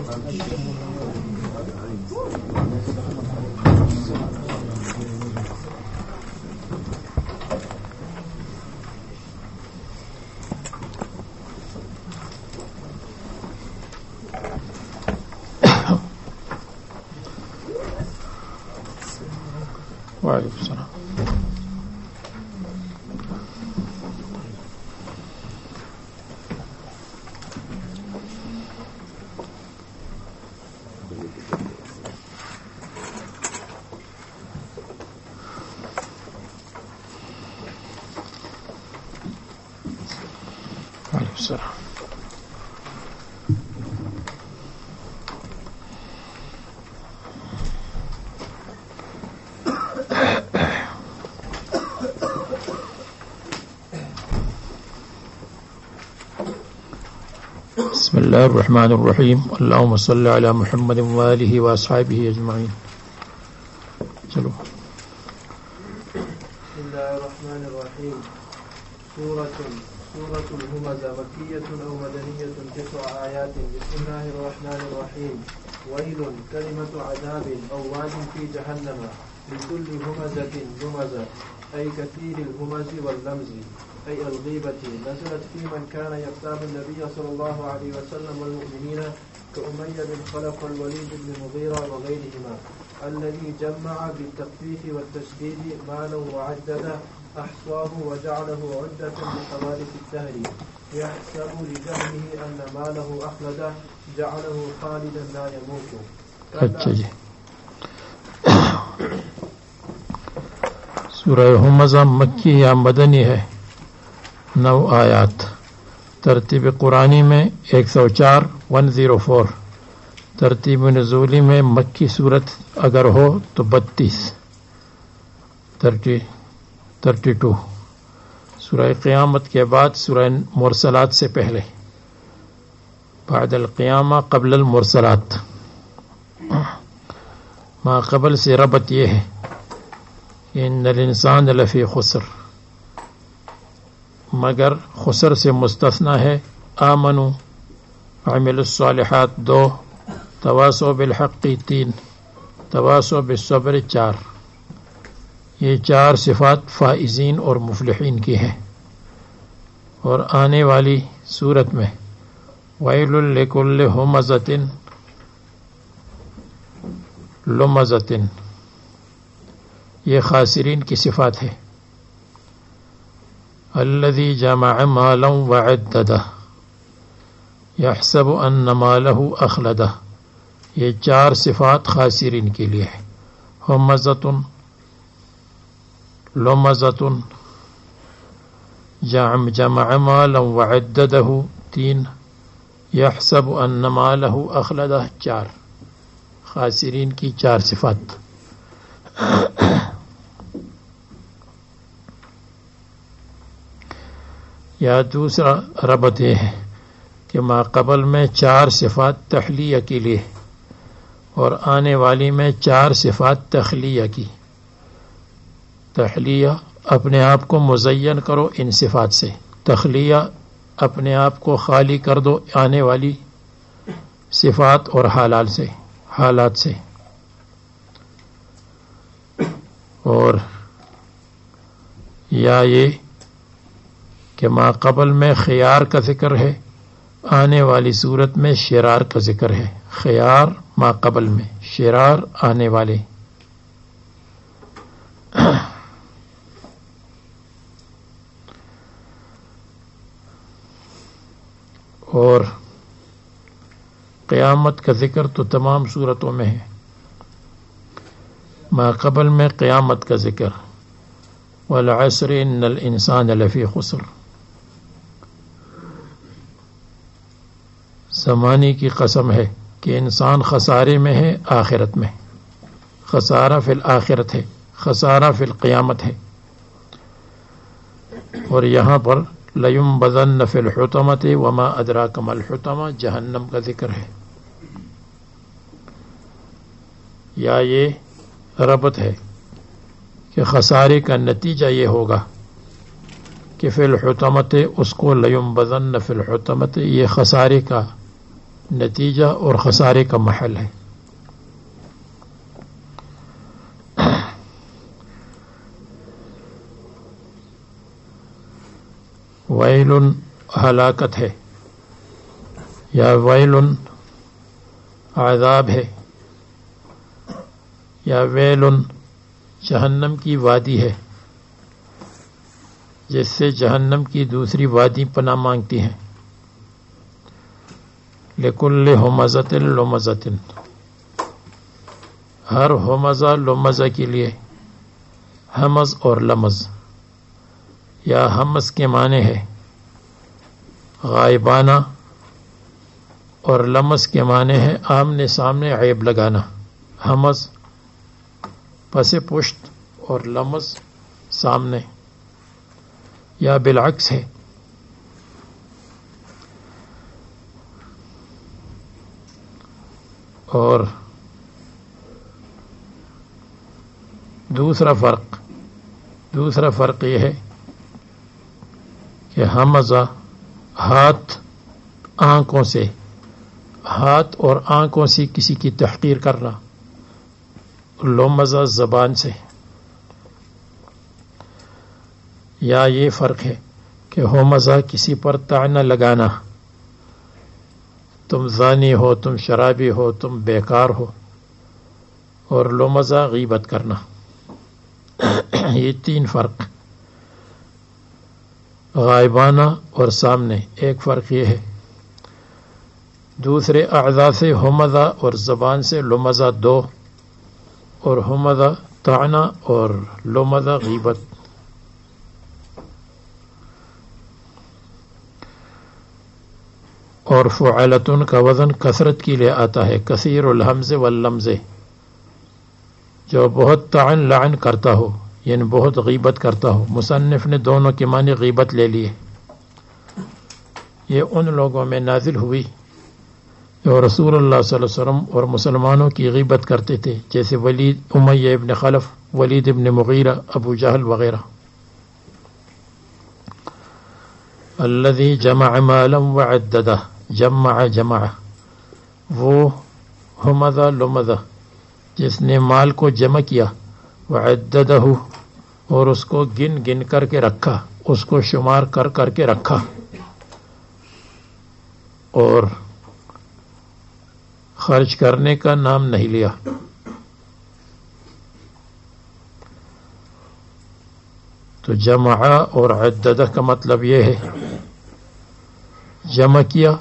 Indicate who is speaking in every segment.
Speaker 1: وعلیکم السلام. وعلیکم السلام. بسم اللہ الرحمن الرحیم. اللہم صلی علی محمد وآلہ واصحابہ اجمعین. چلو.
Speaker 2: بسم اللہ الرحمن الرحیم. سورة الہمزہ مکیۃ او مدنیۃ 9 آیات. بسم اللہ الرحمن الرحیم. ویل کلمۃ عذاب او واد فی جہنم لکل ہمزۃ لمزہ ای کثیر الہمز واللمز أي الغيبة. نزلت في من كان يغتاب النبي صلى الله عليه وسلم والمؤمنين كأمية بن خلف والوليد بن مغيرة وغيرهما الذي جمع بالتخفيف والتشديد مالا وعدد أحصاه وجعله عدة لحوادث الدهر يحسب لجهله أن ماله أخلد جعله خالدا لا يموت.
Speaker 1: سورہ ہمزہ مکی یا مدنی ہے. 9 آیات. ترتیب قرآنی میں 104 104. ترتیب نزولی میں مکی صورت اگر ہو تو 32 32. سورہ قیامت کے بعد سورہ مرسلات سے پہلے. بعد القیامہ قبل المرسلات. ما قبل سے ربط یہ ہے کہ ان الانسان لفی خسر، مگر خسر سے مستثنی ہے آمنوا عملوا الصالحات 2، تواصوا بالحق 3، تواصوا بالصبر 4. یہ 4 صفات فائزین اور مفلحین کی ہیں. اور آنے والی صورت میں ویل لکل ہمزۃ لمزۃ، یہ خاسرین کی صفات ہے. الذي جمع مالا وعدده يحسب ان ماله اخلده. یہ 4 صفات خاسرین کے لیے ہے. ہمزۃ، لمزۃ، جمع مالا وعدده 3، يحسب ان ماله اخلده 4. خاسرین کی 4 صفات. یا دوسرا ربط یہ ہے کہ ما قبل میں 4 صفات تحلیہ کے لیے اور آنے والی میں 4 صفات تخلیہ کی. تحلیہ اپنے آپ کو مزین کرو ان صفات سے، تخلیہ اپنے آپ کو خالی کر دو آنے والی صفات اور حالات سے. اور یا یہ کہ ما قبل میں خیار کا ذکر ہے، آنے والی صورت میں شرار کا ذکر ہے. خیار ما قبل میں، شرار آنے والے. اور قیامت کا ذکر تو تمام صورتوں میں ہے. ما قبل میں قیامت کا ذکر، والعصر ان الانسان لفی خسر. زمانے کی قسم ہے کہ انسان خسارے میں ہے آخرت میں. خسارہ فی الآخرت ہے، خسارہ فی القیامت ہے. اور یہاں پر لَيُنبَذَنَّ فِي الْحُطَمَةِ وَمَا أَدْرَاكَ مَا الْحُطَمَةُ جہنم کا ذکر ہے. یا یہ ربط ہے کہ خسارے کا نتیجہ یہ ہوگا کہ فی الحطمۃ، اس کو لَيُنبَذَنَّ فِي الْحُطَمَةِ، یہ خسارے کا نتیجہ اور خسارے کا محل ہے. ویل ہلاکت ہے، یا ویل عذاب ہے، یا ویل جہنم کی وادی ہے جس سے جہنم کی دوسری وادی پناہ مانگتی ہیں. لکل ہمزۃ لمزۃ، ہر ہمزہ لمزہ کے لیے. ہمز اور لمز، یا ہمز کے معنی ہے غائبانہ اور لمز کے معنی ہے آمنے سامنے عیب لگانا. ہمز پس پشت اور لمز سامنے، یا بالعکس ہے. اور دوسرا فرق یہ ہے کہ ہمزہ ہاتھ آنکھوں سے، ہاتھ اور آنکھوں سے کسی کی تحقیر کرنا، لمزہ زبان سے. یا یہ فرق ہے کہ ہمزہ کسی پر طعنہ لگانا، تم زانی ہو، تم شرابی ہو، تم بیکار ہو، اور لمزہ غیبت کرنا. یہ تین فرق، غائبانہ اور سامنے. ایک فرق یہ ہے دوسرے اعضاء سے ہمزہ اور زبان سے لمزہ دو، اور ہمزہ طعنہ اور لمزہ غیبت. اور فعلتن کا وزن کثرت کے لیے آتا ہے، کثیر الحمز واللمز، جو بہت طعن لعن کرتا ہو، یعنی بہت غیبت کرتا ہو. مصنف نے دونوں کے معنی غیبت لے لیے. یہ ان لوگوں میں نازل ہوئی جو رسول اللہ صلی اللہ علیہ وسلم اور مسلمانوں کی غیبت کرتے تھے، جیسے امیہ ابن خلف، ولید ابن مغیرہ، ابو جہل وغیرہ. الذی جمع مالا وعددہ، جمع وہ ہمزہ لمزہ جس نے مال کو جمع کیا، وعددہ اور اس کو گن کر کے رکھا، اس کو شمار کر کے رکھا، اور خرچ کرنے کا نام نہیں لیا. تو جمع اور عددہ کا مطلب یہ ہے جمع کیا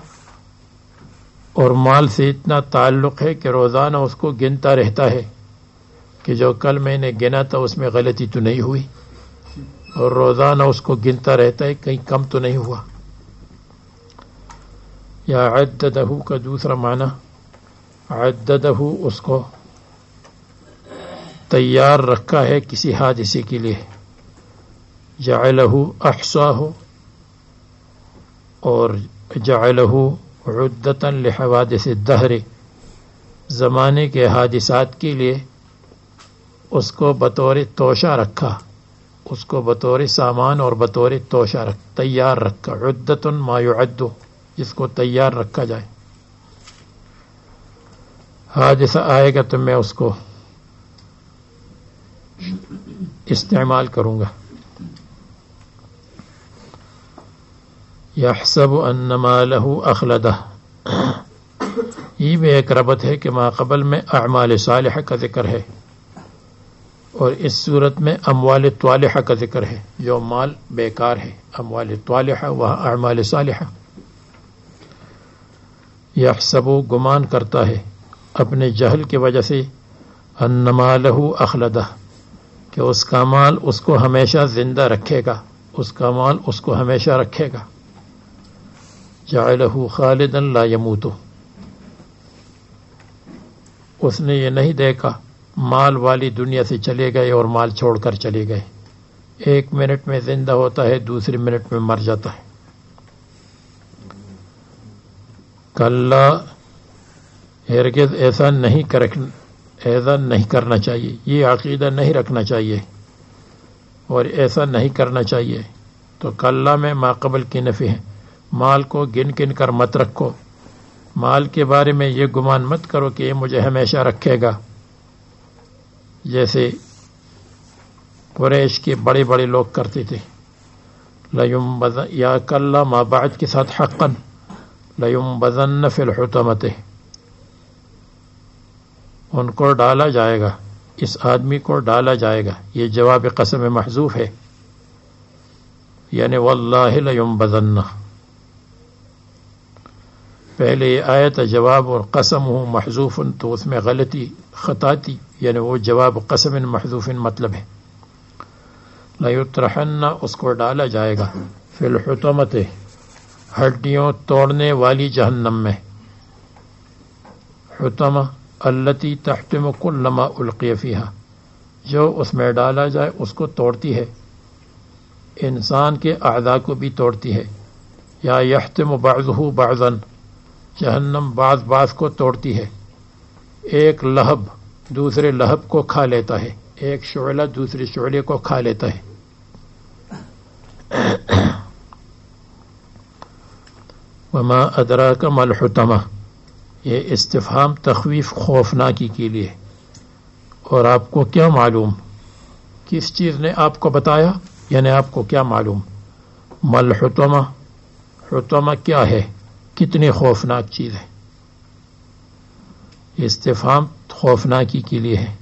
Speaker 1: اور مال سے اتنا تعلق ہے کہ روزانہ اس کو گنتا رہتا ہے کہ جو کل میں نے گنا تھا اس میں غلطی تو نہیں ہوئی، اور روزانہ اس کو گنتا رہتا ہے کہیں کم تو نہیں ہوا. یا عددہ کا دوسرا معنی، عددہ اس کو تیار رکھا ہے کسی حادثے کے لیے. جعلہ احصاہ اور جعلہ عدۃ لحوادث الدہر، زمانے کے حادثات کے لیے اس کو بطور توشہ رکھا، اس کو بطور سامان اور بطور توشہ تیار رکھا. عدۃ ما یعد، جس کو تیار رکھا جائے. حادثہ آئے گا تو میں اس کو استعمال کروں گا. یحسب ان مالہ اخلدہ، یہ بھی ایک ربط ہے کہ ما قبل میں اعمال صالحہ کا ذکر ہے اور اس صورت میں اموال طالحہ کا ذکر ہے. جو مال بیکار ہے، اموال طالحہ، وہاں اعمال صالحہ. یحسب گمان کرتا ہے اپنے جہل کی وجہ سے، ان مالہ اخلدہ کہ اس کا مال اس کو ہمیشہ زندہ رکھے گا، اس کا مال اس کو ہمیشہ رکھے گا. جعلہ خالدا لا یموت، اس نے یہ نہیں دیکھا مال والی دنیا سے چلے گئے اور مال چھوڑ کر چلے گئے. ایک منٹ میں زندہ ہوتا ہے، دوسری منٹ میں مر جاتا ہے. کلا، ہرگز ایسا نہیں کرنا چاہیے، یہ عقیدہ نہیں رکھنا چاہیے اور ایسا نہیں کرنا چاہیے. تو کلا میں ما قبل کی نفی ہے. مال کو گن کر مت رکھو، مال کے بارے میں یہ گمان مت کرو کہ یہ مجھے ہمیشہ رکھے گا، جیسے قریش کے بڑے بڑے لوگ کرتے تھے. یا کلا ما بعد کے ساتھ حقا لیمبذن فی الحطمۃ، ان کو ڈالا جائے گا، اس آدمی کو ڈالا جائے گا. یہ جواب قسم محذوف ہے، یعنی واللہ لیمبذن. پہلے یہ آیت جواب اور قسم ہو محذوف، تو اس میں غلطی خطا تھی، یعنی وہ جواب قسم محذوف مطلب ہے. لیطرحن، اس کو ڈالا جائے گا، فی الحطمۃ، ہڈیوں توڑنے والی جہنم میں. حطمہ التی تحتم کل ما القی فیہا، جو اس میں ڈالا جائے اس کو توڑتی ہے، انسان کے اعضاء کو بھی توڑتی ہے. یا یحتم بعضہ بعضا، جہنم بعض بعض کو توڑتی ہے. ایک لہب دوسرے لہب کو کھا لیتا ہے، ایک شعلہ دوسرے شعلے کو کھا لیتا ہے. وما ادراک ما الحطمہ، یہ استفہام تخویف خوفناکی کے لیے. اور آپ کو کیا معلوم، کس چیز نے آپ کو بتایا، یعنی آپ کو کیا معلوم. ما الحطمہ، حطمہ کیا ہے، کتنی خوفناک چیز ہے. استفہام خوفناکی کے لیے ہے.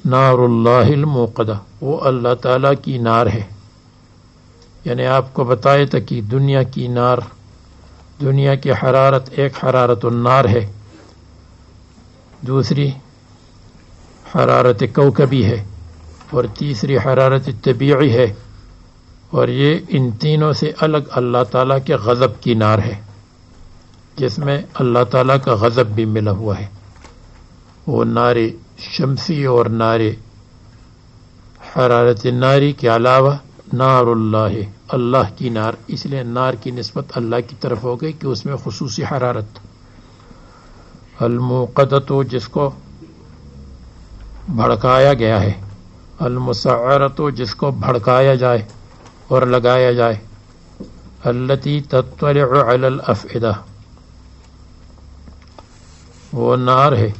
Speaker 1: نار اللہ الموقدہ، وہ اللہ تعالیٰ کی نار ہے. یعنی آپ کو بتایا تھا کہ دنیا کی نار، دنیا کی حرارت ایک حرارت النار ہے، دوسری حرارت کوکبی ہے، اور تیسری حرارت طبیعی ہے. اور یہ ان تینوں سے الگ اللہ تعالیٰ کے غضب کی نار ہے، جس میں اللہ تعالیٰ کا غضب بھی ملا ہوا ہے. وہ نار شمسی اور نار حرارت ناری کے علاوہ نار اللہ، اللہ کی نار. اس لیے نار کی نسبت اللہ کی طرف ہو گئی کہ اس میں خصوصی حرارت. الموقدۃ، جس کو بھڑکایا گیا ہے. المسعرۃ، جس کو بھڑکایا جائے اور لگایا جائے. التی تطلع علی الافئدہ، وہ نار ہے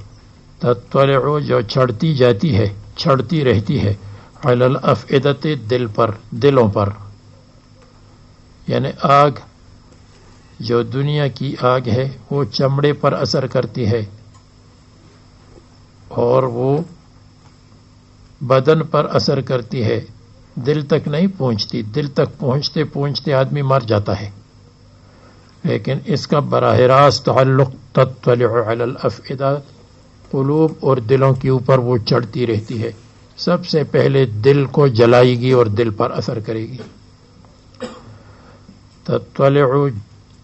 Speaker 1: تطلع جو چڑھتی جاتی ہے، چڑھتی رہتی ہے، علی الافئدۃ، دل پر، دلوں پر. یعنی آگ جو دنیا کی آگ ہے وہ چمڑے پر اثر کرتی ہے اور وہ بدن پر اثر کرتی ہے، دل تک نہیں پہنچتی. دل تک پہنچتے پہنچتے آدمی مر جاتا ہے. لیکن اس کا براہ راست تعلق تطلع علی الافئدہ، قلوب اور دلوں کے اوپر وہ چڑھتی رہتی ہے. سب سے پہلے دل کو جلائے گی اور دل پر اثر کرے گی. تطلع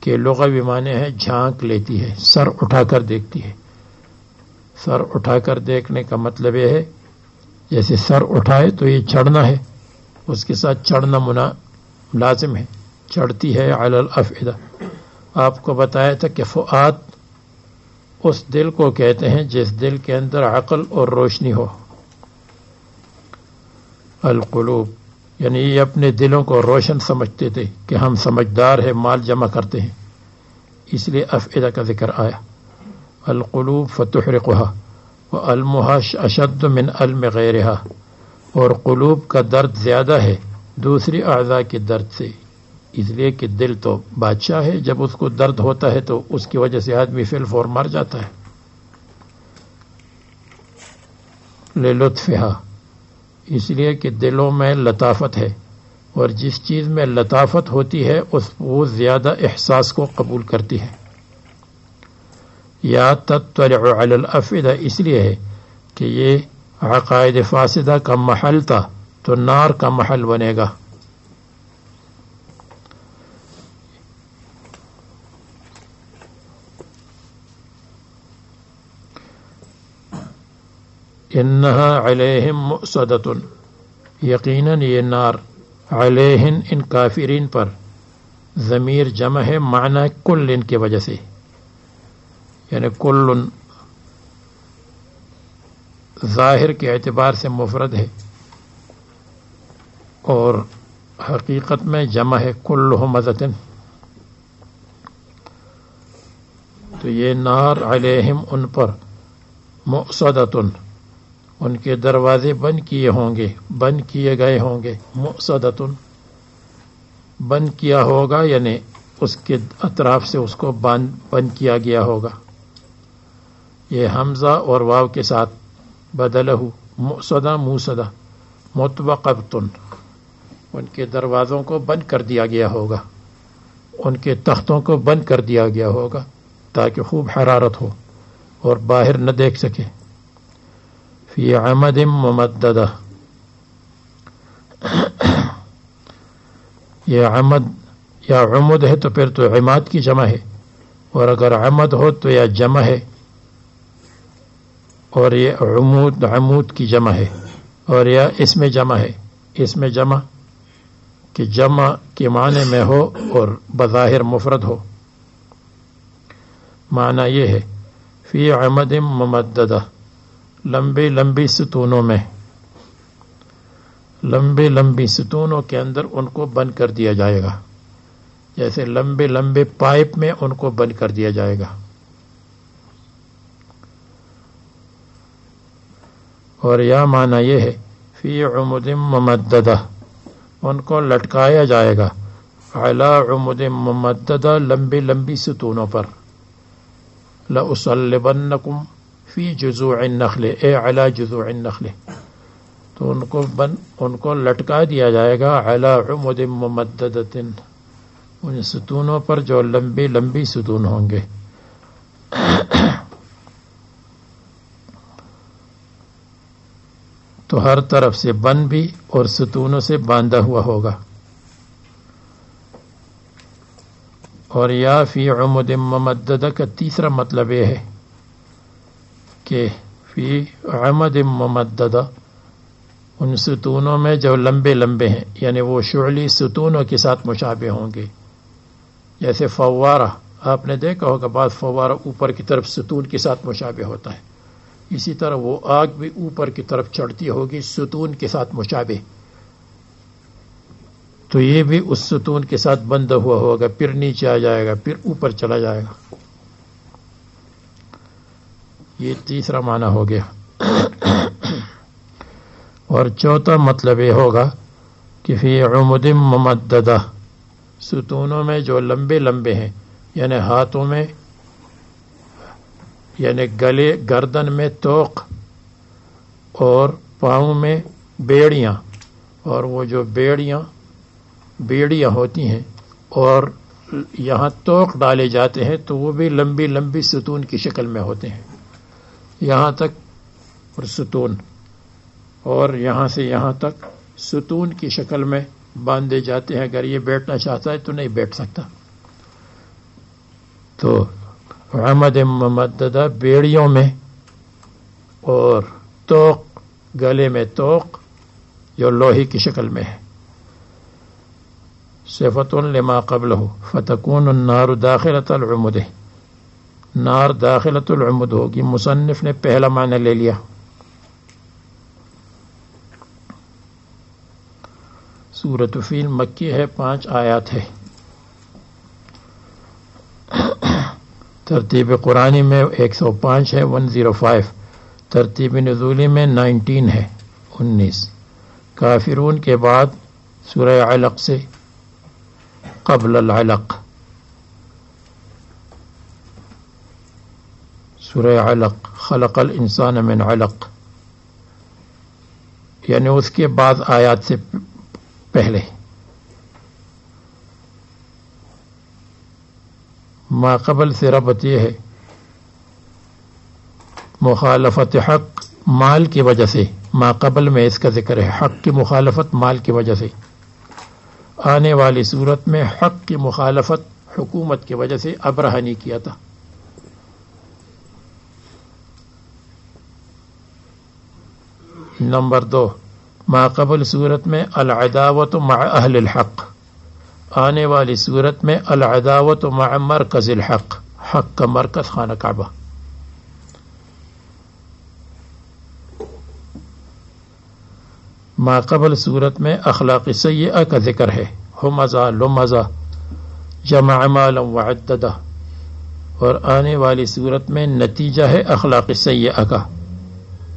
Speaker 1: کے لغوی معنی ہے جھانک لیتی ہے، سر اٹھا کر دیکھتی ہے. سر اٹھا کر دیکھنے کا مطلب یہ ہے جیسے سر اٹھائے تو یہ چڑھنا ہے، اس کے ساتھ چڑھنا لازم ہے. چڑھتی ہے علی الافئدہ. آپ کو بتایا تھا کہ فؤاد اس دل کو کہتے ہیں جس دل کے اندر عقل اور روشنی ہو. القلوب، یعنی یہ اپنے دلوں کو روشن سمجھتے تھے کہ ہم سمجھدار ہیں، مال جمع کرتے ہیں، اس لیے افئدہ کا ذکر آیا. القلوب فتحرقها وعلمها اشد من علم غیرها، اور قلوب کا درد زیادہ ہے دوسری اعضاء کے درد سے، اس لیے کہ دل تو بادشاہ ہے، جب اس کو درد ہوتا ہے تو اس کی وجہ سے آدمی فی الفور مر جاتا ہے. للطفها، اس لیے کہ دلوں میں لطافت ہے، اور جس چیز میں لطافت ہوتی ہے وہ زیادہ احساس کو قبول کرتی ہے. یا تطلع علی الافئدہ اس لیے ہے کہ یہ عقائد فاسدہ کا محل تھا تو نار کا محل بنے گا. انہا علیہم مؤصدۃ، یقیناً یہ نار علیہن، ان کافرین پر. ضمیر جمع ہے، معنی کل ان کی وجہ سے، یعنی کل ظاہر کے اعتبار سے مفرد ہے اور حقیقت میں جمع ہے کل ہمزۃ. یہ نار علیہم ان پر مؤصدۃ ان کے دروازے بند کیے ہوں گے، بند کیے گئے ہوں گے. مؤصدۃ بند کیا ہوگا یعنی اس کے اطراف سے اس کو بند کیا گیا ہوگا. یہ حمزہ اور واو کے ساتھ بدلہ مؤصدہ موصدہ. مطوقۃ ان کے دروازوں کو بند کر دیا گیا ہوگا، ان کے تختوں کو بند کر دیا گیا ہوگا تاکہ خوب حرارت ہو اور باہر نہ دیکھ سکے. فی عمد ممددہ، یہ عمد یا عمد ہے تو پھر تو عماد کی جمع ہے، اور اگر عمد ہو تو یا جمع ہے، اور یہ عمود کی جمع ہے، اور یا اس میں جمع ہے. اس میں جمع کہ جمع کے معنی میں ہو اور بظاہر مفرد ہو. معنی یہ ہے فی عمد ممددہ، لمبی لمبی ستونوں میں، لمبی لمبی ستونوں کے اندر ان کو بند کر دیا جائے گا، جیسے لمبے لمبے پائپ میں ان کو بند کر دیا جائے گا. اور یا معنی یہ ہے فی عمد ممددہ، ان کو لٹکایا جائے گا، علی عمد ممددہ لمبی لمبی ستونوں پر. لأصلبنکم فی جذوع النخل اے علی جذوع النخل، تو ان کو لٹکا دیا جائے گا علی عمد ممددۃ، ان ستونوں پر جو لمبی لمبی ستون ہوں گے. تو ہر طرف سے بند بھی اور ستونوں سے باندھا ہوا ہوگا. اور یا فی عمد ممددہ کا تیسرا مطلب یہ ہے کہ فی عمد ممددہ ان ستونوں میں جو لمبے لمبے ہیں، یعنی وہ شعلی ستونوں کے ساتھ مشابہ ہوں گے. جیسے فوارہ آپ نے دیکھا ہوگا، بعض فوارہ اوپر کی طرف ستون کے ساتھ مشابہ ہوتا ہے، اسی طرح وہ آگ بھی اوپر کی طرف چڑھتی ہوگی ستون کے ساتھ مشابہ. تو یہ بھی اس ستون کے ساتھ بندھا ہوا ہوگا، پھر نیچے آ جائے گا، پھر اوپر چلا جائے گا. یہ تیسرا معنی ہو گیا. اور چوتھا مطلب یہ ہوگا کہ فی عمد ممددہ، ستونوں میں جو لمبے لمبے ہیں، یعنی ہاتھوں میں، یعنی گلے گردن میں توق اور پاؤں میں بیڑیاں، اور وہ جو بیڑیاں ہوتی ہیں اور یہاں توق ڈالے جاتے ہیں تو وہ بھی لمبی لمبی ستون کی شکل میں ہوتے ہیں. یہاں تک اور ستون، اور یہاں سے یہاں تک ستون کی شکل میں باندھے جاتے ہیں. اگر یہ بیٹھنا چاہتا ہے تو نہیں بیٹھ سکتا. تو عمد ممددہ بیڑیوں میں، اور توق گلے میں توق جو لوہے کی شکل میں ہے. صفت لما قبلہ فتکون النار داخلۃ العمد، نار داخلۃ العمد ہوگی. مصنف نے پہلا معنی لے لیا. سورۃ فیل مکی ہے، 5 آیات ہے. ترتیب قرآنی میں 105 ہے، 105. ترتیب نزولی میں 19 ہے، 19. کافرون کے بعد سورہ علق سے قبل العلق، سورہ علق خلق الانسان من علق، یعنی اس کے بعد آیات سے پہلے. ما قبل سے ربط یہ ہے مخالفت حق مال کی وجہ سے. ما قبل میں اس کا ذکر ہے، حق کی مخالفت مال کی وجہ سے. آنے والی صورت میں حق کی مخالفت حکومت کی وجہ سے ابرہہ نے کیا تھا. نمبر 2، ما قبل صورت میں العداوت مع اہل الحق، آنے والی صورت میں العداوت مع مرکز الحق، حق کا مرکز خانہ کعبہ. ما قبل صورت میں اخلاق سیئہ کا ذکر ہے، ہمزہ لمزہ جمع مالا وعددہ، اور آنے والی صورت میں نتیجہ ہے اخلاق سیئہ کا.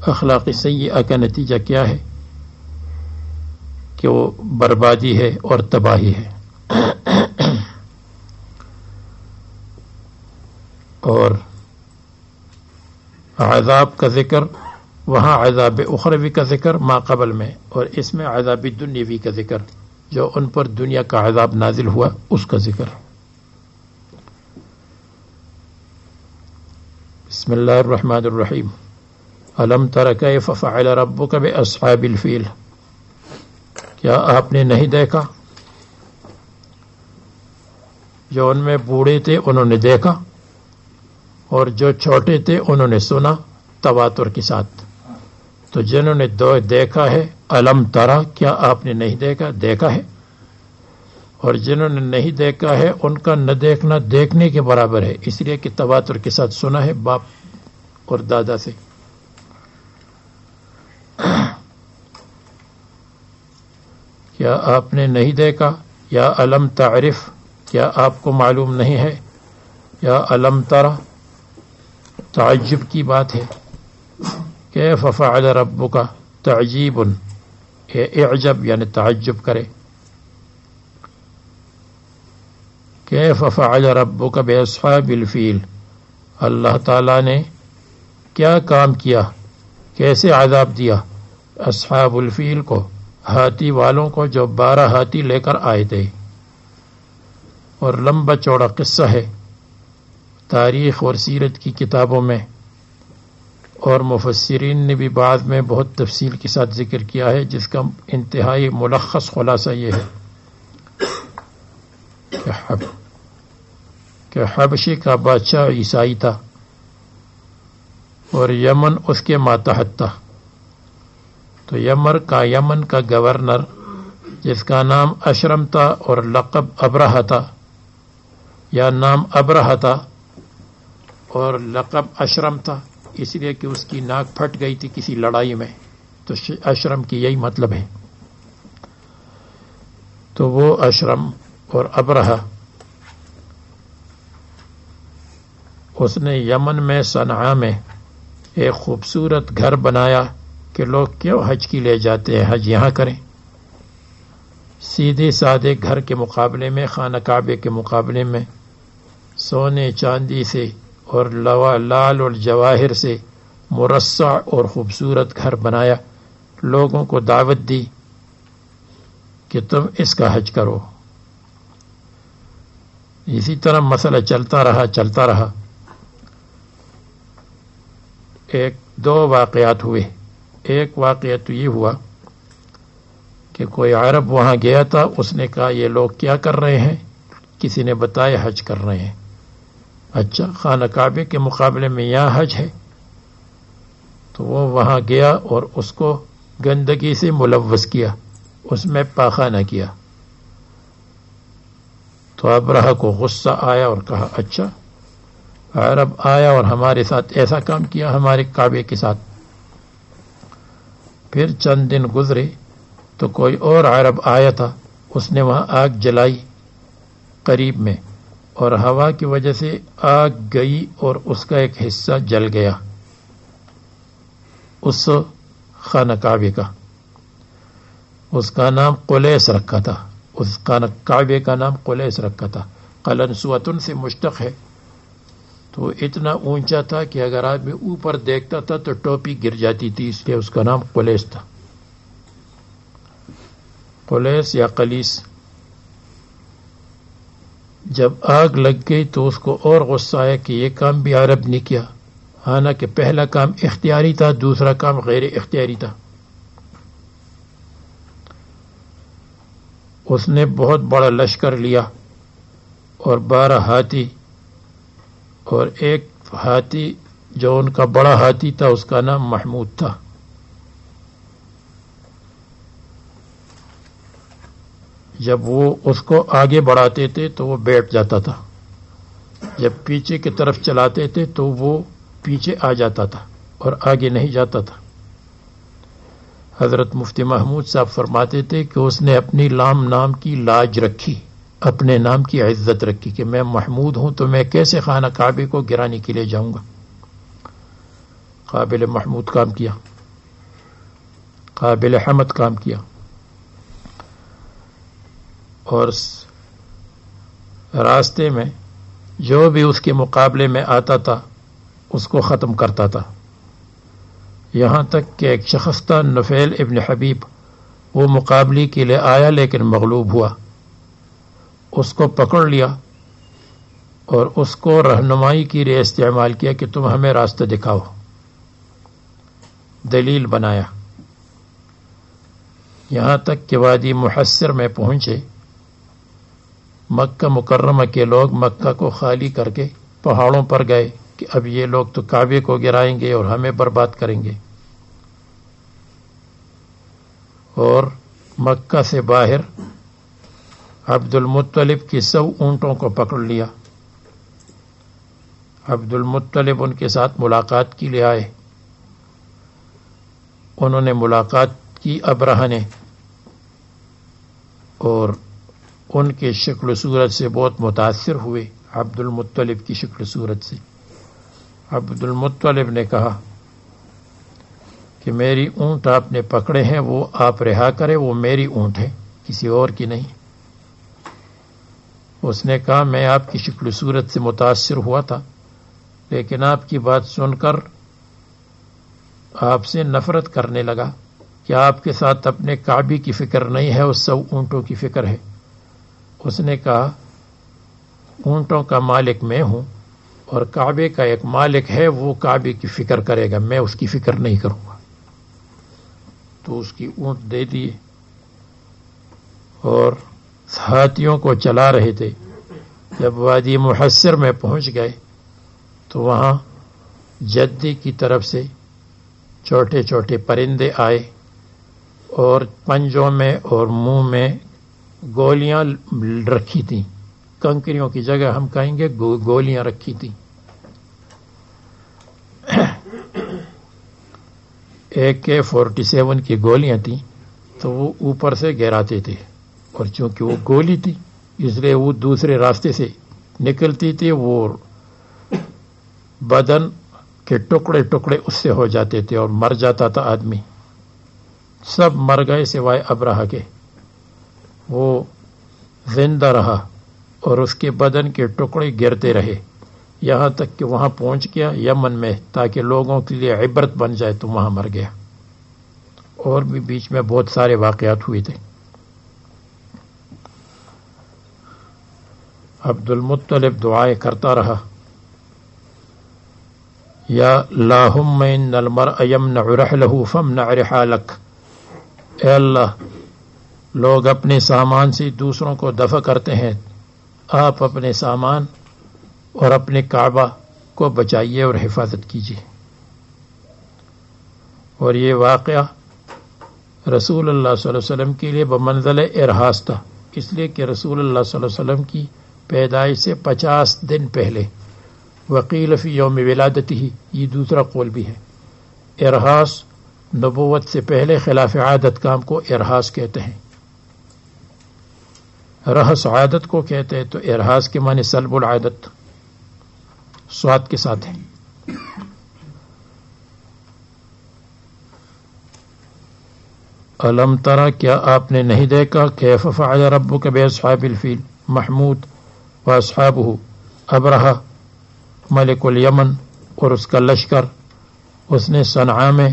Speaker 1: اخلاق سیئہ کا نتیجہ کیا ہے کہ وہ بربادی ہے اور تباہی ہے. اور عذاب کا ذکر وہاں عذاب اخروی کا ذکر ما قبل میں، اور اس میں عذاب دنیاوی کا ذکر جو ان پر دنیا کا عذاب نازل ہوا اس کا ذکر. بسم اللہ الرحمن الرحیم. الم تر کیف فعل ربک باصحاب الفیل. کیا آپ نے نہیں دیکھا؟ جو ان میں بوڑھے تھے انہوں نے دیکھا، اور جو چھوٹے تھے انہوں نے سنا تواتر کے ساتھ. تو جنہوں نے دیکھا ہے الم ترا، کیا آپ نے نہیں دیکھا؟ دیکھا ہے. اور جنہوں نے نہیں دیکھا ہے ان کا نہ دیکھنا دیکھنے کے برابر ہے، اس لیے کہ تواتر کے ساتھ سنا ہے باپ اور دادا سے. کیا آپ نے نہیں دیکھا؟ یا الم تعرف، کیا آپ کو معلوم نہیں ہے؟ یا الم ترا، تعجب کی بات ہے. کیف فعل ربک، تعجیب، اعجب یعنی تعجب کرے. کیف فعل ربک باصحاب الفیل، اللہ تعالیٰ نے کیا کام کیا، کیسے عذاب دیا اصحاب الفیل کو، ہاتھی والوں کو جو 12 ہاتھی لے کر آئے تھے. اور لمبا چوڑا قصہ ہے تاریخ اور سیرت کی کتابوں میں، اور مفسرین نے بھی بعد میں بہت تفصیل کے ساتھ ذکر کیا ہے، جس کا انتہائی ملخص خلاصہ یہ ہے کہ حبشی کا بادشاہ عیسائی تھا اور یمن اس کے ماتحت تھا. تو یمن کا گورنر جس کا نام اشرم تھا اور لقب ابرہہ تھا، یا نام ابرہہ تھا اور لقب اشرم تھا، اس لیے کہ اس کی ناک پھٹ گئی تھی کسی لڑائی میں، تو اشرم کی یہی مطلب ہے. تو وہ اشرم اور ابرہہ اس نے یمن میں صنعاء میں ایک خوبصورت گھر بنایا کہ لوگ کیوں حج کی لے جاتے ہیں، حج یہاں کریں. سیدھے سادے گھر کے مقابلے میں، خانہ کعبے کے مقابلے میں سونے چاندی سے اور لال اور جواہر سے مرصع اور خوبصورت گھر بنایا. لوگوں کو دعوت دی کہ تم اس کا حج کرو. اسی طرح مسئلہ چلتا رہا. ایک دو واقعات ہوئے. ایک واقعہ تو یہ ہوا کہ کوئی عرب وہاں گیا تھا، اس نے کہا یہ لوگ کیا کر رہے ہیں؟ کسی نے بتایا حج کر رہے ہیں. اچھا، خانہ کعبے کے مقابلے میں یہاں حج ہے؟ تو وہ وہاں گیا اور اس کو گندگی سے ملوث کیا، اس میں پاخانہ کیا. تو ابرہہ کو غصہ آیا اور کہا اچھا، عرب آیا اور ہمارے ساتھ ایسا کام کیا، ہمارے کعبے کے ساتھ. پھر چند دن گزرے تو کوئی اور عرب آیا تھا، اس نے وہاں آگ جلائی قریب میں، اور ہوا کی وجہ سے آگ گئی اور اس کا ایک حصہ جل گیا، اس خانہ کعبے کا. اس کا نام قلیس رکھا تھا، اس خانہ کعبے کا نام قلیس رکھا تھا. قلنسوۃ سے مشتق ہے. تو اتنا اونچا تھا کہ اگر آدمی اوپر دیکھتا تھا تو ٹوپی گر جاتی تھی، اس لیے اس کا نام قلیس تھا. قلیس یا قلیس. جب آگ لگ گئی تو اس کو اور غصہ آیا کہ یہ کام بھی عرب نے کیا، حالانکہ پہلا کام اختیاری تھا، دوسرا کام غیر اختیاری تھا. اس نے بہت بڑا لشکر لیا اور 12 ہاتھی، اور ایک ہاتھی جو ان کا بڑا ہاتھی تھا اس کا نام محمود تھا. جب وہ اس کو آگے بڑھاتے تھے تو وہ بیٹھ جاتا تھا، جب پیچھے کی طرف چلاتے تھے تو وہ پیچھے آ جاتا تھا اور آگے نہیں جاتا تھا. حضرت مفتی محمود صاحب فرماتے تھے کہ اس نے اپنی لام نام کی لاج رکھی، اپنے نام کی عزت رکھی کہ میں محمود ہوں تو میں کیسے خانہ کعبے کو گرانے کے لیے جاؤں گا. قابل محمود کام کیا، قابل حمد کام کیا، اور راستے میں جو بھی اس کے مقابلے میں آتا تھا اس کو ختم کرتا تھا. یہاں تک کہ ایک شخص تھا نفیل ابن حبیب، وہ مقابلے کے لیے آیا لیکن مغلوب ہوا. اس کو پکڑ لیا اور اس کو رہنمائی کے لیے استعمال کیا کہ تم ہمیں راستہ دکھاؤ، دلیل بنایا. یہاں تک کہ وادی محسر میں پہنچے. مکہ مکرمہ کے لوگ مکہ کو خالی کر کے پہاڑوں پر گئے کہ اب یہ لوگ تو کعبے کو گرائیں گے اور ہمیں برباد کریں گے. اور مکہ سے باہر عبد المطلب کی 100 اونٹوں کو پکڑ لیا. عبد المطلب ان کے ساتھ ملاقات کے لیے آئے. انہوں نے ملاقات کی ابرہہ نے، اور ان کے شکل و صورت سے بہت متاثر ہوئے، عبد المطلب کی شکل و صورت سے. عبد المطلب نے کہا کہ میری اونٹ آپ نے پکڑے ہیں، وہ آپ رہا کرے، وہ میری اونٹ ہے، کسی اور کی نہیں. اس نے کہا میں آپ کی شکل و صورت سے متاثر ہوا تھا، لیکن آپ کی بات سن کر آپ سے نفرت کرنے لگا کہ آپ کے ساتھ اپنے کعبے کی فکر نہیں ہے، اس 100 اونٹوں کی فکر ہے. اس نے کہا اونٹوں کا مالک میں ہوں اور کعبے کا ایک مالک ہے، وہ کعبے کی فکر کرے گا، میں اس کی فکر نہیں کروں گا. تو اس کی اونٹ دے دیے اور ہاتھیوں کو چلا رہے تھے. جب وادی محسر میں پہنچ گئے تو وہاں جدی کی طرف سے چھوٹے چھوٹے پرندے آئے اور پنجوں میں اور منہ میں گولیاں رکھی تھیں. کنکریوں کی جگہ ہم کہیں گے گولیاں رکھی تھیں. AK-47 کی گولیاں تھیں تو وہ اوپر سے گراتے تھے، اور چونکہ وہ گولی تھی اس لیے وہ دوسرے راستے سے نکلتی تھی، وہ بدن کے ٹکڑے ٹکڑے اس سے ہو جاتے تھے اور مر جاتا تھا آدمی. سب مر گئے سوائے ابرہہ کے. وہ زندہ رہا اور اس کے بدن کے ٹکڑے گرتے رہے یہاں تک کہ وہاں پہنچ گیا یمن میں، تاکہ لوگوں کے لیے عبرت بن جائے، تو وہاں مر گیا. اور بھی بیچ میں بہت سارے واقعات ہوئے تھے. عبد المطلب دعائیں کرتا رہا، یا اللہم ان المرء یمنع رحلہ فامنع رحالک. اے اللہ، لوگ اپنے سامان سے دوسروں کو دفع کرتے ہیں، آپ اپنے سامان اور اپنے کعبہ کو بچائیے اور حفاظت کیجیے. اور یہ واقعہ رسول اللہ صلی اللہ علیہ وسلم کے لیے بمنزل ارہاس تھا، اس لیے کہ رسول اللہ صلی اللہ علیہ وسلم کی پیدائش سے 50 دن پہلے، وقیل فی یوم ولادتہ، یہ دوسرا قول بھی ہے. ارہاس نبوت سے پہلے خلاف عادت کام کو ارہاس کہتے ہیں. رہس عادت کو کہتے ہیں، تو ارہاس کے معنی سلب العادت سواد کے ساتھ ہے. الم ترى، کیا آپ نے نہیں دیکھا، کیف فعل ربک باصحاب الفیل، محمود و اصحابہ، ابرہہ ملک الیمن اور اس کا لشکر، اس نے صنعاء میں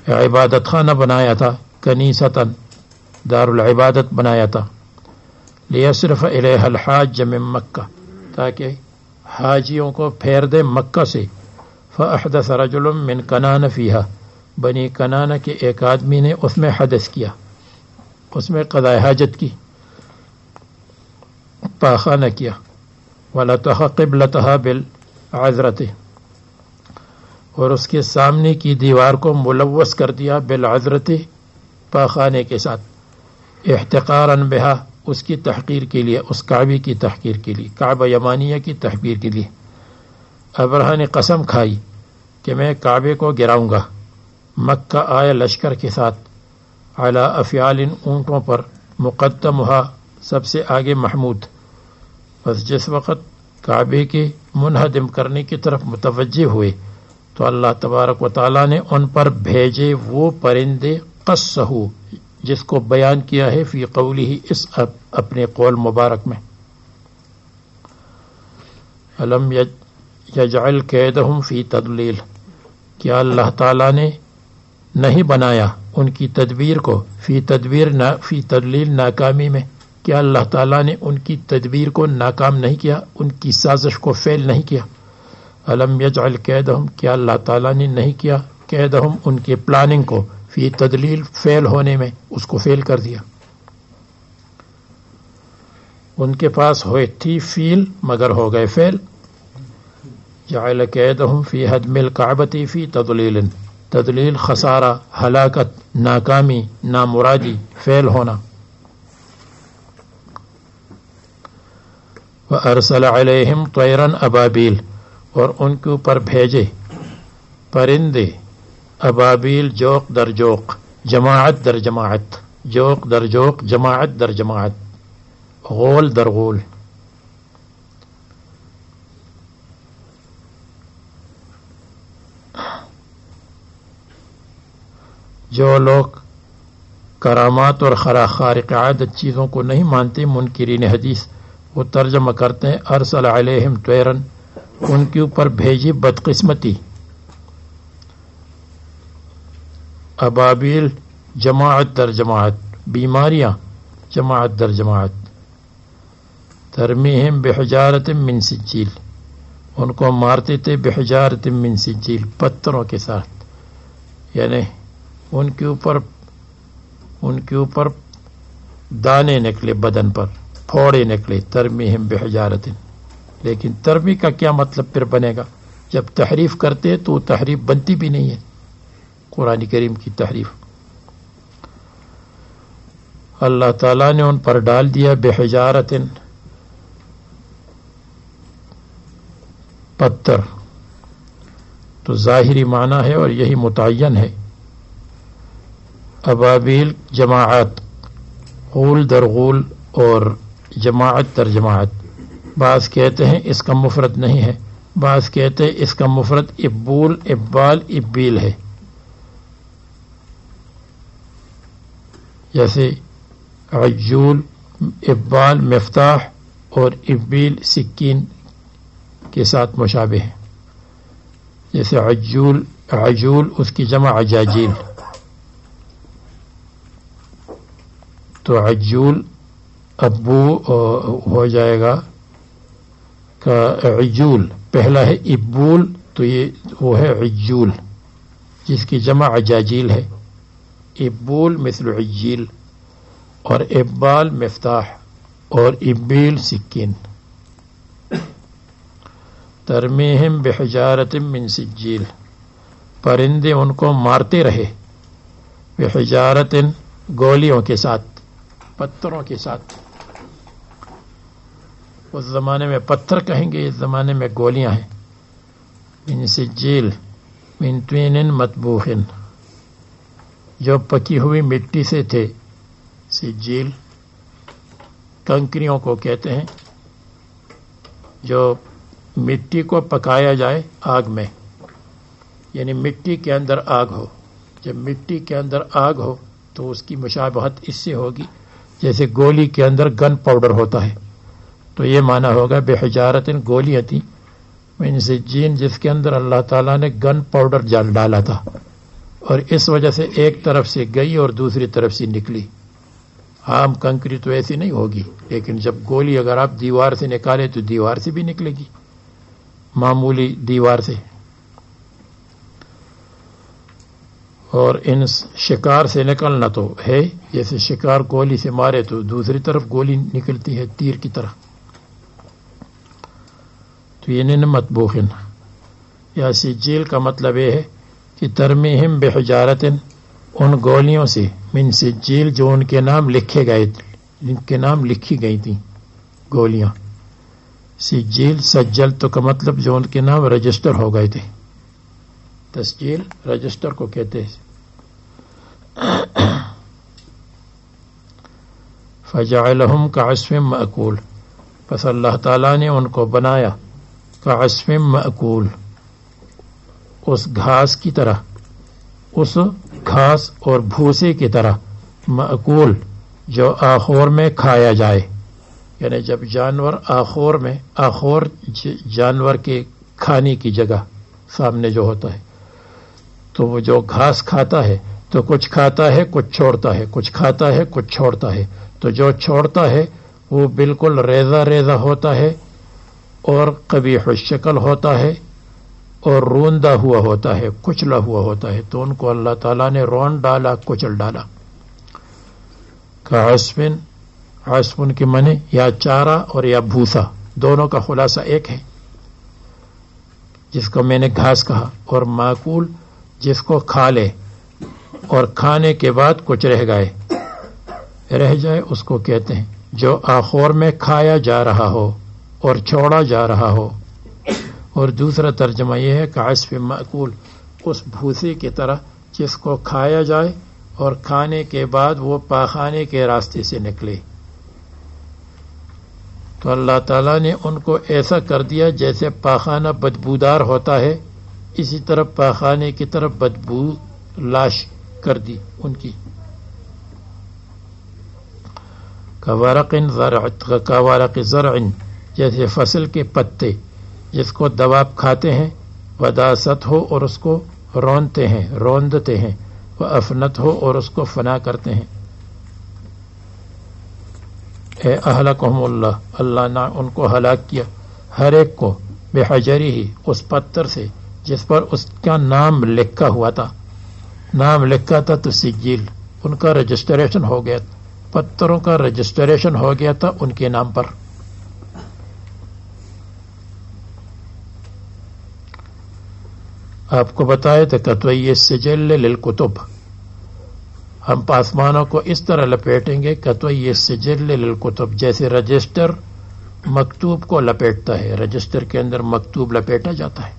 Speaker 1: عبادت خانہ بنایا تھا، کنیستاً دار العبادت بنایا تھا، لیصرف الیہا الحاج من مکہ، تاکہ حاجیوں کو پھیر دے مکہ سے. فاحدث رجل من کنان فیہا، بنی کنانہ کے ایک آدمی نے اس میں حدث کیا، اس میں قضاء حاجت کی، پاخانہ کیا. وَلَتَخَ قِبْلَتَهَا بِالْعَذْرَةِ، اور اس کے سامنے کی دیوار کو ملوث کر دیا، بالعذرة، پاخانے کے ساتھ، احتقاراً بہا، اس کی تحقیر کے لیے، اس کعبے کی تحقیر کے لیے، کعبہ یمانیہ کی تحقیر کے لیے. ابرہہ نے قسم کھائی کہ میں کعبے کو گراؤں گا. مکہ آیا لشکر کے ساتھ، علی افیال، اونٹوں پر، مقدمہا، سب سے آگے محمود، بس جس وقت کعبے کی منہدم کرنے کی طرف متوجہ ہوئے تو اللہ تبارک و تعالیٰ نے ان پر بھیجے وہ پرندے قصہو، جس کو بیان کیا ہے فی قولہ، اس اپنے قول مبارک میں، الم یجعل کیدہم فی تضلیل، کیا اللہ تعالیٰ نے نہیں بنایا ان کی تدبیر کو فی تضلیل، ناکامی میں، کیا اللہ تعالیٰ نے ان کی تدبیر کو ناکام نہیں کیا، ان کی سازش کو فیل نہیں کیا؟ الم یجعل کیدہم، کیا اللہ تعالیٰ نے نہیں کیا کیدہم ان کے پلاننگ کو فی تضلیل، فیل ہونے میں، اس کو فیل کر دیا۔ ان کے پاس ہوئے تھی فیل مگر ہو گئے فیل۔ جعل کیدہم فی ہدم الکعبۃ فی تضلیل، تضلیل خسارہ، ہلاکت، ناکامی، نامرادی، فیل ہونا۔ وَأَرْسَلَ عَلَيْهِمْ طَيْرًا أَبَابِيلَ، اور ان کے اوپر بھیجے پرندے ابابیل، جوق در جوق، جماعت در جماعت، جوق در جوق، جماعت در جماعت، غول در غول۔ جو لوگ کرامات اور خارق عادت چیزوں کو نہیں مانتے، منکرین حدیث، وہ ترجمہ کرتے ہیں ارسل علیہم طیرن، ان کے اوپر بھیجی بدقسمتی، ابابیل، جماعت در جماعت، بیماریاں جماعت در جماعت، ترمیہم بحجارت من سجیل، ان کو مارتے تھے بحجارت من سجیل، پتھروں کے ساتھ، یعنی ان کے اوپر دانے نکلے بدن پر، پھوڑے نکلے، ترمیہم بحجارت۔ لیکن ترمی کا کیا مطلب پھر بنے گا؟ جب تحریف کرتے تو تحریف بنتی بھی نہیں ہے، قرآن کریم کی تحریف۔ اللہ تعالیٰ نے ان پر ڈال دیا بحجارت، پتھر، تو ظاہری معنی ہے اور یہی متعین ہے۔ ابابیل جماعت، غول در غول اور جماعت در جماعت۔ بعض کہتے ہیں اس کا مفرد نہیں ہے، بعض کہتے ہیں اس کا مفرد ابول، ابال، ابیل ہے، جیسے عجول، ابال مفتاح اور ابیل سکین کے ساتھ مشابہ ہے، جیسے عجول اس کی جمع عجاجیل، تو عجول ابو ہو جائے گا کا عجول، پہلا ہے ابول تو یہ وہ ہے عجول جس کی جمع عجاجیل ہے، ابول مثل عجیل، اور ابال مفتاح اور ابیل سکین۔ ترمیہم بحجارت من سجیل، پرندے ان کو مارتے رہے، بحجارت، گولیوں کے ساتھ، پتھروں کے ساتھ۔ اس زمانے میں پتھر کہیں گے، اس زمانے میں گولیاں ہیں۔ من سجیل، من طین مطبوخ، جو پکی ہوئی مٹی سے تھے۔ سجیل کنکریوں کو کہتے ہیں، جو مٹی کو پکایا جائے آگ میں، یعنی مٹی کے اندر آگ ہو۔ جب مٹی کے اندر آگ ہو تو اس کی مشابہت اس سے ہوگی جیسے گولی کے اندر گن پاؤڈر ہوتا ہے، تو یہ معنی ہوگا بحجارت، گولیاں تھیں، من سجین، جس کے اندر اللہ تعالیٰ نے گن پاؤڈر جال ڈالا تھا، اور اس وجہ سے ایک طرف سے گئی اور دوسری طرف سے نکلی۔ عام کنکری تو ایسی نہیں ہوگی، لیکن جب گولی اگر آپ دیوار سے نکالے تو دیوار سے بھی نکلے گی، معمولی دیوار سے۔ اور ان شکار سے نکلنا تو ہے، جیسے شکار گولی سے مارے تو دوسری طرف گولی نکلتی ہے تیر کی طرح۔ تو یہ مطبوخ یا سجیل کا مطلب یہ ہے کہ ترمیہم بحجارت، ان گولیوں سے، من سجیل، جو ان کے نام لکھے گئے، ان کے نام لکھی گئی تھیں گولیاں۔ سجیل سجل تو کا مطلب جو ان کے نام رجسٹر ہو گئے تھے، تسجیل رجسٹر کو کہتے ہیں۔ فجعلہم کعصف مأکول، بس اللہ تعالیٰ نے ان کو بنایا کعصف مأکول، اس گھاس کی طرح، اس گھاس اور بھوسے کی طرح، مأکول جو آخور میں کھایا جائے، یعنی جب جانور آخور میں، آخور جانور کے کھانے کی جگہ سامنے جو ہوتا ہے، تو وہ جو گھاس کھاتا ہے تو کچھ کھاتا ہے کچھ چھوڑتا ہے، کچھ کھاتا ہے کچھ چھوڑتا ہے، تو جو چھوڑتا ہے وہ بالکل ریزہ ریزہ ہوتا ہے اور قبیح الشکل ہوتا ہے اور روندہ ہوا ہوتا ہے، کچلا ہوا ہوتا ہے، تو ان کو اللہ تعالیٰ نے رون ڈالا، کچل ڈالا. کعصفن، عصفن کی معنی یا چارہ اور یا بھوسا، دونوں کا خلاصہ ایک ہے، جس کو میں نے گھاس کہا، اور ماکول جس کو کھا لے اور کھانے کے بعد کچھ رہ جائے اس کو کہتے ہیں جو آخور میں کھایا جا رہا ہو اور چھوڑا جا رہا ہو. اور دوسرا ترجمہ یہ ہے کہ عصف مأکول، اس بھوسے کی طرح جس کو کھایا جائے اور کھانے کے بعد وہ پاخانے کے راستے سے نکلے. تو اللہ تعالیٰ نے ان کو ایسا کر دیا جیسے پاخانہ بدبودار ہوتا ہے، اسی طرح پاخانے کی طرف بدبو لاش کر دی ان کی. کورق زرع، جیسے فصل کے پتے جس کو دواب کھاتے ہیں، وداست ہو اور اس کو روندتے ہیں، وافنت ہو اور اس کو فنا کرتے ہیں. اے اہلکہم اللہ، اللہ نے ان کو ہلاک کیا، ہر ایک کو، بحجرہ، اس پتھر سے جس پر اس کا نام لکھا ہوا تھا. نام لکھا تھا تو سجیل، ان کا رجسٹریشن ہو گیا، پتھروں کا رجسٹریشن ہو گیا تھا ان کے نام پر. آپ کو بتائے تھے کتوی سجل للکتب، ہم آسمانوں کو اس طرح لپیٹیں گے کتوی سجل للکتب، جیسے رجسٹر مکتوب کو لپیٹتا ہے، رجسٹر کے اندر مکتوب لپیٹا جاتا ہے.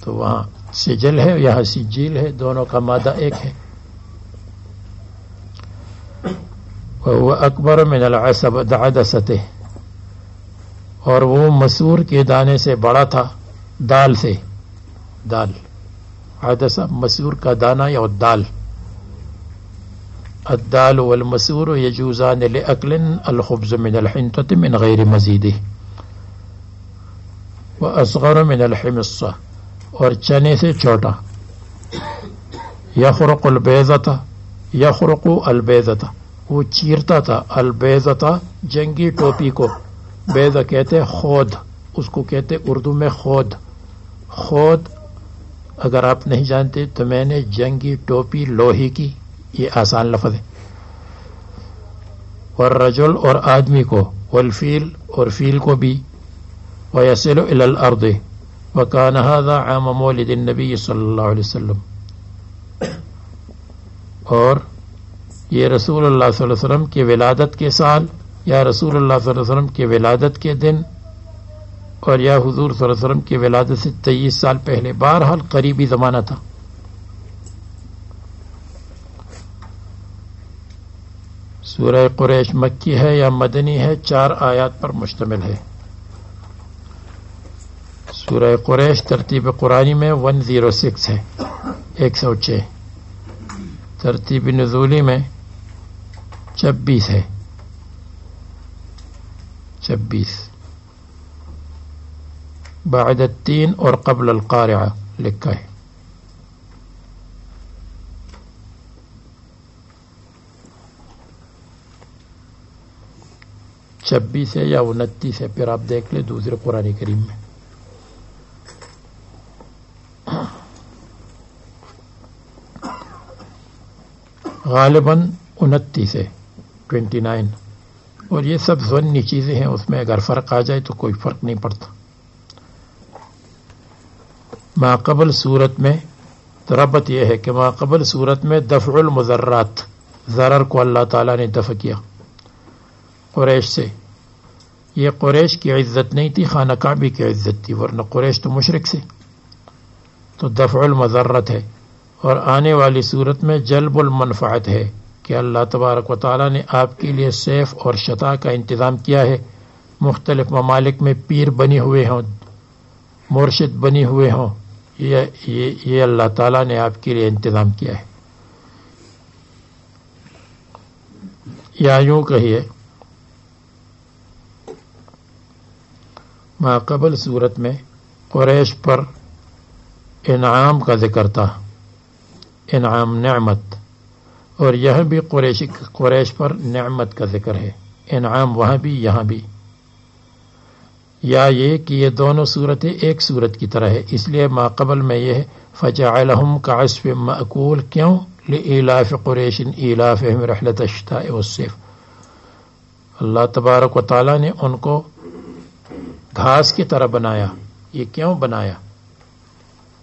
Speaker 1: تو وہاں سجل ہے، یہاں سجیل ہے، دونوں کا مادہ ایک ہے. وہ اکبر من العدسہ، اور وہ مسور کے دانے سے بڑا تھا، دال سے، دال عدسہ مسور کا دانہ یا دال. الدال والمسور یجوزان لأکل الخبز من الحنطة من غیر مزید، واصغر من الحمصہ، اور چنے سے چھوٹا. یخرق البیضۃ، یخرق البیضۃ، وہ چیرتا تھا، البیضۃ جنگی ٹوپی کو، بیضہ کہتے خود، اس کو کہتے اردو میں خود. خود اگر آپ نہیں جانتے تو میں نے جنگی ٹوپی لوہے کی، یہ آسان لفظ ہے. والرجل، اور آدمی کو، والفیل، اور فیل کو بھی. ویصل الی الارض، وکان ھذا عام مولد النبی صلی اللہ علیہ وسلم، اور یہ رسول اللہ صلی اللہ علیہ وسلم کی ولادت کے سال، یا رسول اللہ صلی اللہ علیہ وسلم کی ولادت کے دن، اور یا حضور صلی اللہ علیہ وسلم کی ولادت سے 23 سال پہلے، بہرحال قریبی زمانہ تھا. سورہ قریش مکی ہے یا مدنی ہے؟ 4 آیات پر مشتمل ہے. سورہ قریش ترتیب قرآنی میں 106 ہے، 106. ترتیب نزولی میں 26 ہے، 26. بعد التین اور قبل القارعہ لکھا ہے. چھبیس ہے یا 29 ہے، پھر آپ دیکھ لیں دوسرے قرآن کریم میں. غالباً 29 ہے، 29. اور یہ سب ظنی چیزیں ہیں، اس میں اگر فرق آ جائے تو کوئی فرق نہیں پڑتا. ماقبل صورت میں ربط یہ ہے کہ ماقبل صورت میں دفع المضرات، ضرر کو اللہ تعالیٰ نے دفع کیا قریش سے. یہ قریش کی عزت نہیں تھی، خانہ کعبہ کی عزت تھی، ورنہ قریش تو مشرک سے. تو دفع المضرت ہے. اور آنے والی صورت میں جلب المنفعت ہے، کہ اللہ تبارک و تعالیٰ نے آپ کے لیے سیف اور شتا کا انتظام کیا ہے، مختلف ممالک میں پیر بنے ہوئے ہوں، مرشد بنے ہوئے ہوں، یہ اللہ تعالیٰ نے آپ کے لیے انتظام کیا ہے۔ یا یوں کہیے ما قبل صورت میں قریش پر انعام کا ذکر تھا، انعام نعمت، اور یہاں بھی قریش پر نعمت کا ذکر ہے، انعام وہاں بھی یہاں بھی۔ یا یہ کہ یہ دونوں صورتیں ایک صورت کی طرح ہے، اس لیے ما قبل میں یہ ہے فجعلہم کعصف مأکول، کیوں؟ لإیلاف قریش ایلافہم رحلۃ الشتاء والصیف، اللہ تبارک و تعالیٰ نے ان کو گھاس کی طرح بنایا۔ یہ کیوں بنایا؟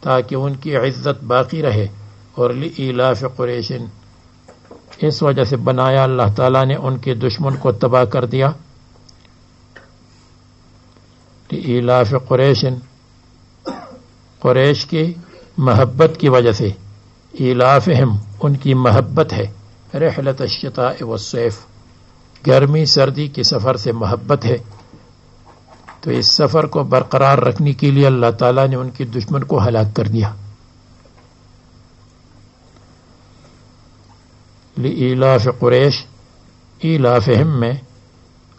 Speaker 1: تاکہ ان کی عزت باقی رہے، اور لإیلاف قریش اس وجہ سے بنایا اللہ تعالیٰ نے ان کے دشمن کو تباہ کر دیا۔ لإیلاف قریش، قریش کی محبت کی وجہ سے، ایلافہم ان کی محبت ہے، رحلۃ الشتاء والصیف گرمی سردی کے سفر سے محبت ہے، تو اس سفر کو برقرار رکھنے کے لیے اللہ تعالیٰ نے ان کے دشمن کو ہلاک کر دیا۔ لإیلاف قریش، ایلافہم میں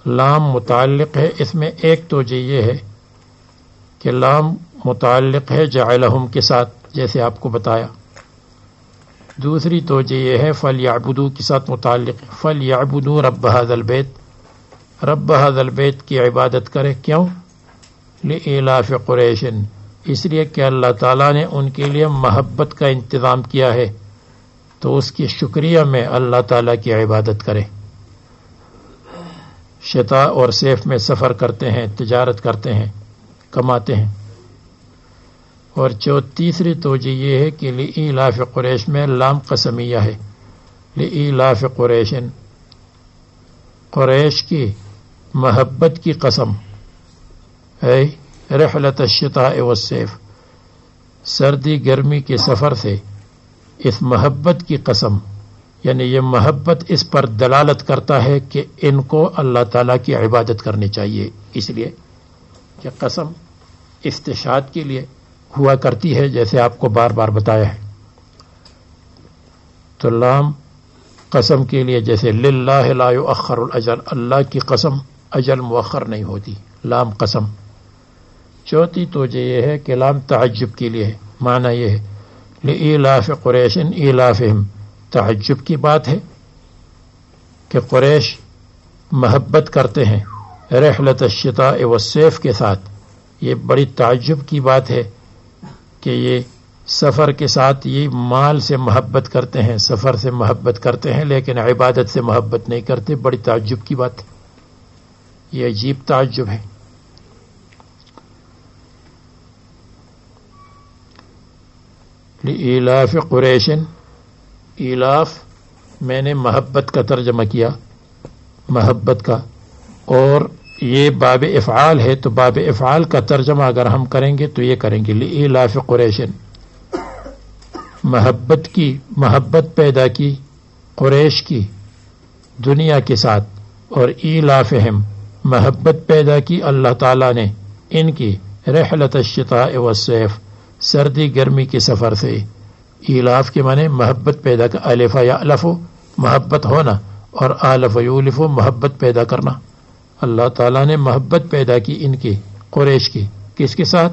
Speaker 1: لام متعلق ہے، اس میں ایک توجہ یہ ہے کہ لام متعلق ہے جعلہم کے ساتھ، جیسے آپ کو بتایا۔ دوسری توجہ یہ ہے فلیعبدوا کے ساتھ متعلق، فلیعبدوا رب ھذا البیت، رب ھذا البیت کی عبادت کرے، کیوں؟ لإیلاف قریش، اس لیے کہ اللہ تعالیٰ نے ان کے لیے محبت کا انتظام کیا ہے، تو اس کی شکریہ میں اللہ تعالیٰ کی عبادت کرے۔ شتاء اور صیف میں سفر کرتے ہیں، تجارت کرتے ہیں، کماتے ہیں۔ اور تیسری توجہ یہ ہے کہ لإیلاف قریش میں لام قسمیہ ہے، لإیلاف قریش، قریش کی محبت کی قسم ہے، رحلۃ الشتاء والصیف سردی گرمی کے سفر سے، اس محبت کی قسم، یعنی یہ محبت اس پر دلالت کرتا ہے کہ ان کو اللہ تعالیٰ کی عبادت کرنی چاہیے، اس لیے کہ قسم استشہاد کے لیے ہوا کرتی ہے، جیسے آپ کو بار بار بتایا ہے۔ تو لام قسم کے لیے، جیسے للہ لا یؤخر الاجل، اللہ کی قسم اجل مؤخر نہیں ہوتی، لام قسم۔ چوتھی توجہ یہ ہے کہ لام تعجب کے لیے ہے، معنی یہ ہے لإیلاف قریش ایلافہم، تعجب کی بات ہے کہ قریش محبت کرتے ہیں رحلۃ الشتاء والصیف کے ساتھ، یہ بڑی تعجب کی بات ہے کہ یہ سفر کے ساتھ یہ مال سے محبت کرتے ہیں، سفر سے محبت کرتے ہیں، لیکن عبادت سے محبت نہیں کرتے، بڑی تعجب کی بات ہے، یہ عجیب تعجب ہے۔ لإیلاف قریش، ایلاف میں نے محبت کا ترجمہ کیا، محبت کا، اور یہ باب افعال ہے، تو باب افعال کا ترجمہ اگر ہم کریں گے تو یہ کریں گے لإیلاف قریش، محبت پیدا کی قریش کی دنیا کے ساتھ، اور ایلافہم محبت پیدا کی اللہ تعالیٰ نے ان کی رحلۃ الشتاء والصیف سردی گرمی کے سفر سے۔ ایلاف کے معنی محبت پیدا کر، الف یألف محبت ہونا، اور آلف یولف محبت پیدا کرنا۔ اللہ تعالیٰ نے محبت پیدا کی ان کی، قریش کی، کس کے ساتھ؟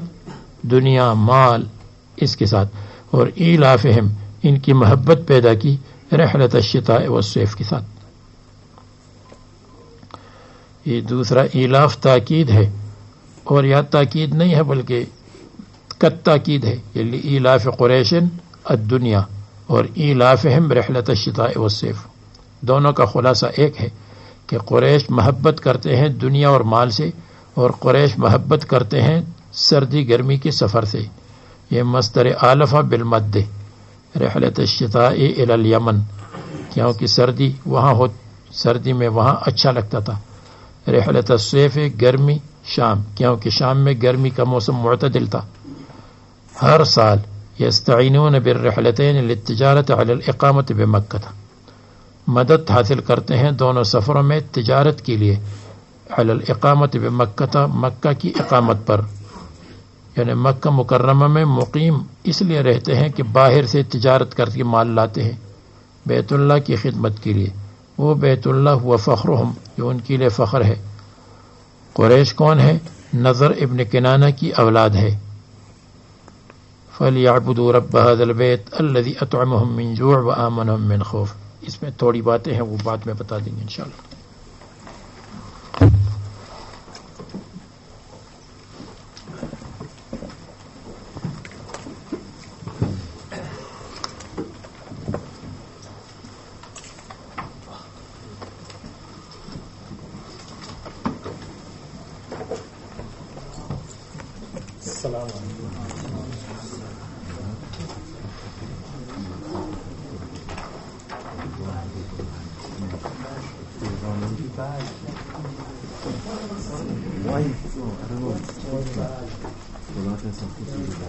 Speaker 1: دنیا، مال، اس کے ساتھ، اور ایلافہم ان کی محبت پیدا کی رحلۃ الشتاء والصیف کے ساتھ۔ یہ دوسرا ایلاف تاکید ہے، اور یا تاکید نہیں ہے بلکہ قد تاکید ہے، یہ لإیلاف قریش الدنیا اور ایلافہم رحلۃ الشتاء والصیف، دونوں کا خلاصہ ایک ہے کہ قریش محبت کرتے ہیں دنیا اور مال سے، اور قریش محبت کرتے ہیں سردی گرمی کے سفر سے۔ یہ مصدر آلف بالمد، رحلۃ الشتاء الی الیمن، کیونکہ سردی وہاں سردی میں وہاں اچھا لگتا تھا۔ رحلۃ الصیف گرمی شام، کیونکہ شام میں گرمی کا موسم معتدل تھا۔ ہر سال یستعینون بالرحلتین للتجارت علی الاقامت بمکہ، مدد حاصل کرتے ہیں دونوں سفروں میں تجارت کے لیے، علی الاقامت بمکہ، مکہ کی اقامت پر، یعنی مکہ مکرمہ میں مقیم اس لیے رہتے ہیں کہ باہر سے تجارت کر کے مال لاتے ہیں بیت اللہ کی خدمت کے لیے. وہ بیت اللہ ہوا فخرہم، جو ان کے لیے فخر ہے. قریش کون ہے؟ نضر ابن کنانہ کی اولاد ہے. فَلْيَعْبُدُوا رَبَّ هَذَا الْبَيْتِ الَّذِي أَطْعَمَهُم مِّن جُوعٍ وَآمَنَهُم مِّن خَوْفٍ. اس میں تھوڑی باتیں ہیں، وہ بعد میں بتا دیں گے انشاءاللہ.
Speaker 3: السلام علیکم.
Speaker 4: Why? I don't know.